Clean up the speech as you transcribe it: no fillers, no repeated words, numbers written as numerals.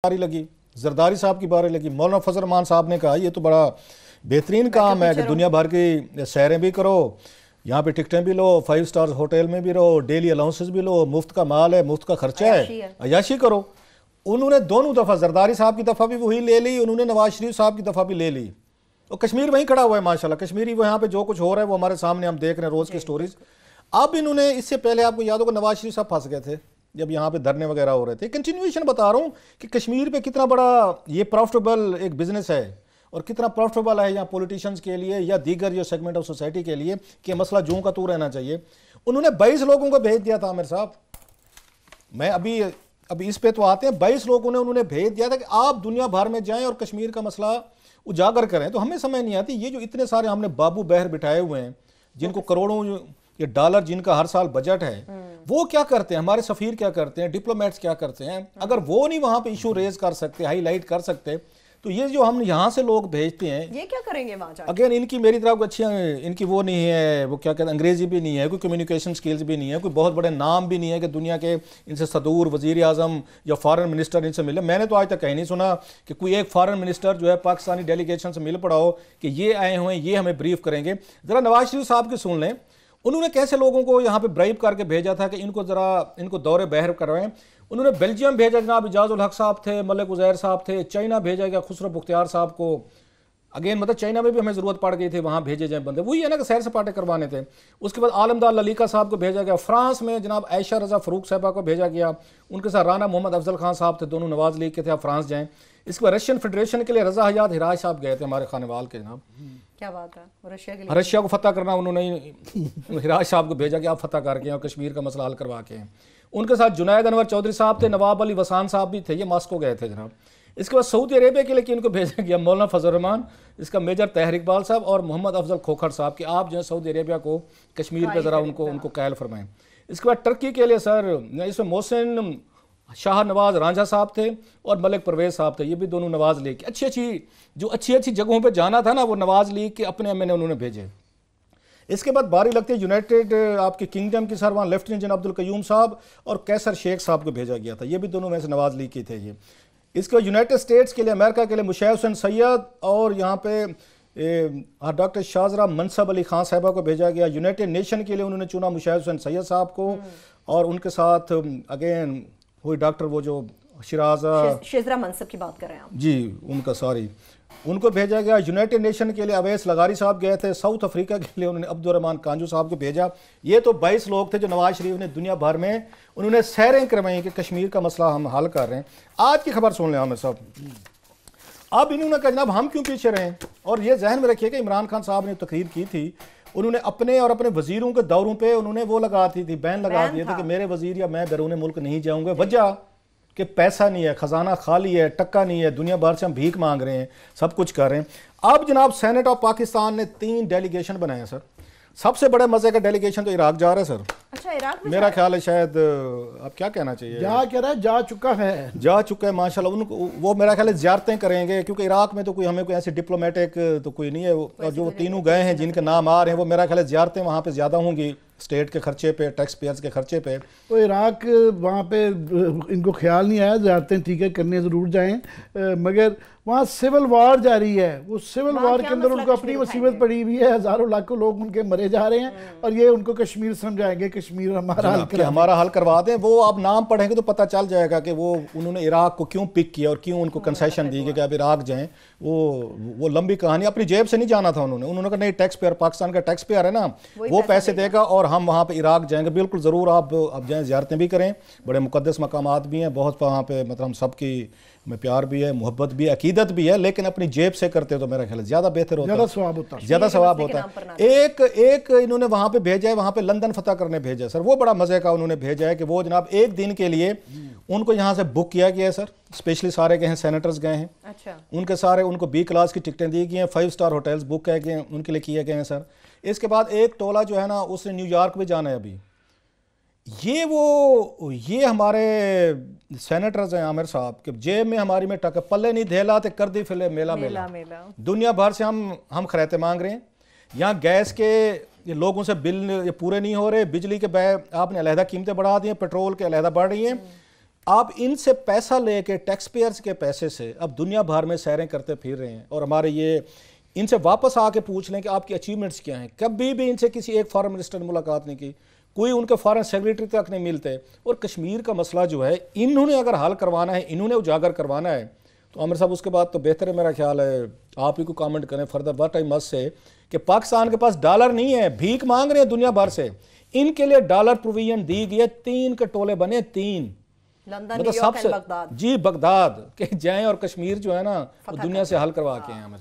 باری لگی، زرداری صاحب کی باری لگی، مولانا فضل الرحمان صاحب نے کہا یہ تو بڑا بہترین کام ہے کہ دنیا بھر کی سیریں بھی کرو، یہاں پہ ٹکٹیں بھی لو، 5 سٹار ہوٹل میں بھی رہو، ڈیلی الاؤنسز بھی لو، مفت کا مال ہے، مفت کا خرچہ ہے، عیاشی کرو۔ انہوں نے دونوں دفعہ زرداری صاحب کی دفعہ بھی وہی لے لی، انہوں نے نواز شریف صاحب کی دفعہ بھی لے لی، اور کشمیر وہیں کھڑا ہوا ہے ماشاءاللہ، کشمیری وہ یہاں پہ جو کچھ ہو رہا ہے وہ ہمارے سامنے ہم دیکھ رہے ہیں روز کی سٹوریز۔ اب انہوں نے اس سے پہلے آپ کو یاد ہوگا نواز شریف صاحب پھنس گئے تھے جب یہاں پہ دھرنے وغیرہ ہو رہے تھے۔ کنٹینیویشن بتا رہا ہوں کہ کشمیر پہ کتنا بڑا یہ پروفٹیبل ایک بزنس ہے اور کتنا پروفٹیبل ہے یہاں پولیٹیشنز کے لیے یا دیگر جو سیگمنٹ آف سوسائٹی کے لیے کہ مسئلہ جوں کا تو رہنا چاہیے۔ انہوں نے 22 لوگوں کو بھیج دیا تھا عامر صاحب، میں ابھی اس پہ تو آتے ہیں، 22 لوگوں نے انہوں نے بھیج دیا تھا کہ آپ دنیا بھر میں جائیں اور کشمیر کا مسئلہ اجاگر کریں۔ تو ہمیں سمجھ نہیں آتی یہ جو اتنے سارے ہم نے بابو بہر بٹھائے ہوئے ہیں جن کو کروڑوں یہ ڈالر جن کا ہر سال بجٹ ہے، وہ کیا کرتے ہیں، ہمارے سفیر کیا کرتے ہیں، ڈپلومیٹس کیا کرتے ہیں، اگر وہ نہیں وہاں پہ ایشو ریز کر سکتے، ہائی لائٹ کر سکتے، تو یہ جو ہم یہاں سے لوگ بھیجتے ہیں یہ کیا کریں گے وہاں جا کے؟ اگین ان کی میری طرف اچھی ان کی وہ نہیں ہے، وہ کیا کہتے ہیں انگریزی بھی نہیں ہے، کوئی کمیونیکیشن سکلز بھی نہیں ہے، کوئی بہت بڑے نام بھی نہیں ہے کہ دنیا کے ان سے صدور وزیر اعظم یا فارن منسٹر ان سے ملے۔ میں نے تو آج تک کہیں نہیں سنا کہ کوئی ایک فارن منسٹر جو ہے پاکستانی ڈیلیگیشن سے مل پڑا ہو کہ یہ آئے ہوئے ہیں، یہ ہمیں بریف کریں گے۔ ذرا نواز شریف صاحب کی سن لیں، انہوں نے کیسے لوگوں کو یہاں پہ برائب کر کے بھیجا تھا کہ ان کو دورے بحر کروائیں۔ انہوں نے بیلجیم بھیجا، جناب اعجاز الحق صاحب تھے، ملک عزیر صاحب تھے، چائنا بھیجا گیا خسرو بختیار صاحب کو، اگین مطلب چائنا میں بھی ہمیں ضرورت پڑ گئی تھی وہاں بھیجے جائیں بندے، وہی ہے نا کہ سیر سپاٹے کروانے تھے۔ اس کے بعد عالمدار للیکا صاحب کو بھیجا گیا، فرانس میں جناب عائشہ رضا فاروق صاحبہ کو بھیجا گیا، ان کے ساتھ رانا محمد افضل خان صاحب تھے، دونوں نواز لیگ کے تھے، آپ فرانس جائیں۔ اس کے بعد رشین فیڈریشن کے لیے رضا حیات ہراج صاحب گئے تھے ہمارے خانوال کے جناب، کیا بات ہے، رشیا کو فتح کرنا انہوں نے ہراج صاحب کو بھیجا کہ آپ فتح کر کے اور کشمیر کا مسئلہ حل کروا کے ہیں۔ ان کے ساتھ جنید انور چودھری صاحب تھے، نواب علی وسان صاحب بھی تھے، یہ ماسکو گئے تھے جناب۔ اس کے بعد سعودی عربیہ کے لیے ان کو بھیجا گیا مولانا فضل الرحمان، اس کا میجر طاہر اقبال صاحب اور محمد افضل کھوکھر صاحب کہ آپ جو ہے سعودی عربیہ کو کشمیر پہ ذرا ان کو قائل فرمائیں۔ اس کے بعد ٹرکی کے لیے سر اس میں محسن شاہ نواز رانجھا صاحب تھے اور ملک پرویز صاحب تھے، یہ بھی دونوں نواز لیگ کے اچھی جگہوں پہ جانا تھا نا، وہ نواز لیگ کے اپنے ایم این اے انہوں نے بھیجے۔ اس کے بعد باری لگتے یونائٹڈ آپ کے کنگڈم کی سر وہاں لیفٹیننٹ جنرل عبدالقیوم صاحب اور کیسر شیخ صاحب کو بھیجا گیا تھا، یہ بھی دونوں میں سے نواز لیگ کے تھے یہ۔ اس کے یونائٹڈ اسٹیٹس کے لیے امریکہ کے لیے مشیع حسین سید اور یہاں پہ ڈاکٹر شاہزرہ منصب علی خان صاحبہ کو بھیجا گیا۔ یونائٹڈ نیشن کے لیے انہوں نے چنا مشیع حسین سید صاحب کو اور ان کے ساتھ اگین وہی ڈاکٹر وہ جو شاہزرہ منصب کی بات کر رہے ہیں آپ جی، ان کا سوری ان کو بھیجا گیا۔ یونائٹڈ نیشن کے لیے اویس لغاری صاحب گئے تھے، ساؤتھ افریقہ کے لیے انہوں نے عبدالرحمان کانجو صاحب کو بھیجا۔ یہ تو 22 لوگ تھے جو نواز شریف نے دنیا بھر میں انہوں نے سیریں کروائیں کہ کشمیر کا مسئلہ ہم حل کر رہے ہیں۔ آج کی خبر سن لیں عامر صاحب، اب انہوں نے کہا جناب ہم کیوں پیچھے رہیں، اور یہ ذہن میں رکھیے کہ عمران خان صاحب نے تقریر کی تھی، انہوں نے اپنے اور اپنے وزیروں کے دوروں پہ انہوں نے وہ لگاتی تھی، بین لگا دیے تھے کہ میرے وزیر یا میں بیرون ملک نہیں جاؤں گے، وجہ کہ پیسہ نہیں ہے، خزانہ خالی ہے، ٹکا نہیں ہے، دنیا بھر سے ہم بھیک مانگ رہے ہیں، سب کچھ کر رہے ہیں۔ اب جناب سینٹ آف پاکستان نے 3 ڈیلیگیشن بنائے ہیں سر، سب سے بڑے مزے کا ڈیلیگیشن تو عراق جا رہا ہے سر۔ اچھا عراق میں میرا خیال ہے شاید اب کیا کہنا چاہیے، جا چکا ہے ماشاءاللہ، ان کو وہ میرا خیال ہے زیارتیں کریں گے، کیونکہ عراق میں تو کوئی ہمیں کوئی ایسی ڈپلومیٹک تو کوئی نہیں ہے، اور جو تینوں گئے ہیں جن کے نام آ رہے ہیں وہ میرا خیال ہے زیارتیں وہاں پہ زیادہ ہوں گی، اسٹیٹ کے خرچے پہ، ٹیکس پیئرز کے خرچے پہ۔ تو عراق وہاں پہ ان کو خیال نہیں آیا زیارتیں ٹھیک ہے کرنے ضرور جائیں، مگر وہاں سول وار جاری ہے، وہ سول وار کے اندر ان کو اپنی مصیبت پڑی ہوئی ہے، ہزاروں لاکھوں لوگ ان کے مرے جا رہے ہیں، اور یہ ان کو کشمیر سمجھائیں گے کشمیر ہمارا حل کروا دیں۔ وہ آپ نام پڑھیں گے تو پتہ چل جائے گا کہ وہ انہوں نے عراق کو کیوں پک کیا اور کیوں ان کو کنسیشن دی کہ اب عراق جائیں۔ وہ لمبی کہانی، اپنی جیب سے نہیں جانا تھا انہوں نے کہا نہیں ٹیکس پیئر، پاکستان کا ٹیکس پیئر ہے نا وہ پیسے دے گا اور ہم وہاں پہ عراق جائیں گے۔ بالکل ضرور آپ جائیں، زیارتیں بھی کریں، بڑے مقدس مقامات بھی ہیں بہت وہاں پہ، مطلب ہم سب کی میں پیار بھی ہے، محبت بھی ہے، عقیدت بھی ہے، لیکن اپنی جیب سے کرتے تو میرا خیال ہے زیادہ بہتر ہوتا ہے، زیادہ ثواب ہوتا ہے۔ ایک انہوں نے وہاں پہ بھیجا ہے، وہاں پہ لندن فتح کرنے بھیجا ہے سر، وہ بڑا مزے کا انہوں نے بھیجا ہے کہ وہ جناب 1 دن کے لیے ان کو یہاں سے بک کیا گیا ہے سر، اسپیشلی سارے گئے ہیں، سینیٹرز گئے ہیں، ان کے سارے ان کو B کلاس کی ٹکٹیں دی گئی ہیں، 5 سٹار ہوٹلز بک ہے کہ ان کے لیے کیے گئے ہیں سر۔ اس کے بعد ایک ٹولہ جو ہے نا اس نے نیو یارک بھی جانا ہے ابھی، یہ ہمارے سینیٹرز ہیں عامر صاحب کہ جیب میں ہماری میں ٹکا پلے نہیں دھیلا تے کر دی فلے میلا میلا، دنیا بھر سے ہم خریتے مانگ رہے ہیں۔ یہاں گیس کے لوگوں سے بل پورے نہیں ہو رہے، بجلی کے آپ نے علیحدہ قیمتیں بڑھا دی ہیں، پیٹرول کے علیحدہ بڑھ رہی ہیں۔ آپ ان سے پیسہ لے کے ٹیکس پیئرز کے پیسے سے اب دنیا بھر میں سیریں کرتے پھر رہے ہیں، اور ہمارے یہ ان سے واپس آ کے پوچھ لیں کہ آپ کی اچیومنٹس کیا ہیں. کبھی بھی ان سے کسی ایک فارن منسٹر نے ملاقات نہیں کی، کوئی ان کے فارن سیکریٹری تک نہیں ملتے. اور کشمیر کا مسئلہ جو ہے انہوں نے اگر حل کروانا ہے، انہوں نے اجاگر کروانا ہے، تو عامر صاحب اس کے بعد تو بہتر ہے، میرا خیال ہے آپ ہی کو کامنٹ کریں فردر وٹ آئی مسٹ سے، کہ پاکستان کے پاس ڈالر نہیں ہے، بھیک مانگ رہے ہیں دنیا بھر سے. ان کے لیے ڈالر پروویژن دی گئی ہے، 3 کے ٹولے بنے، 3 London, New York and Baghdad. جی بغداد کہ جائیں اور کشمیر جو ہے نا وہ دنیا سے حل کروا کے ہیں.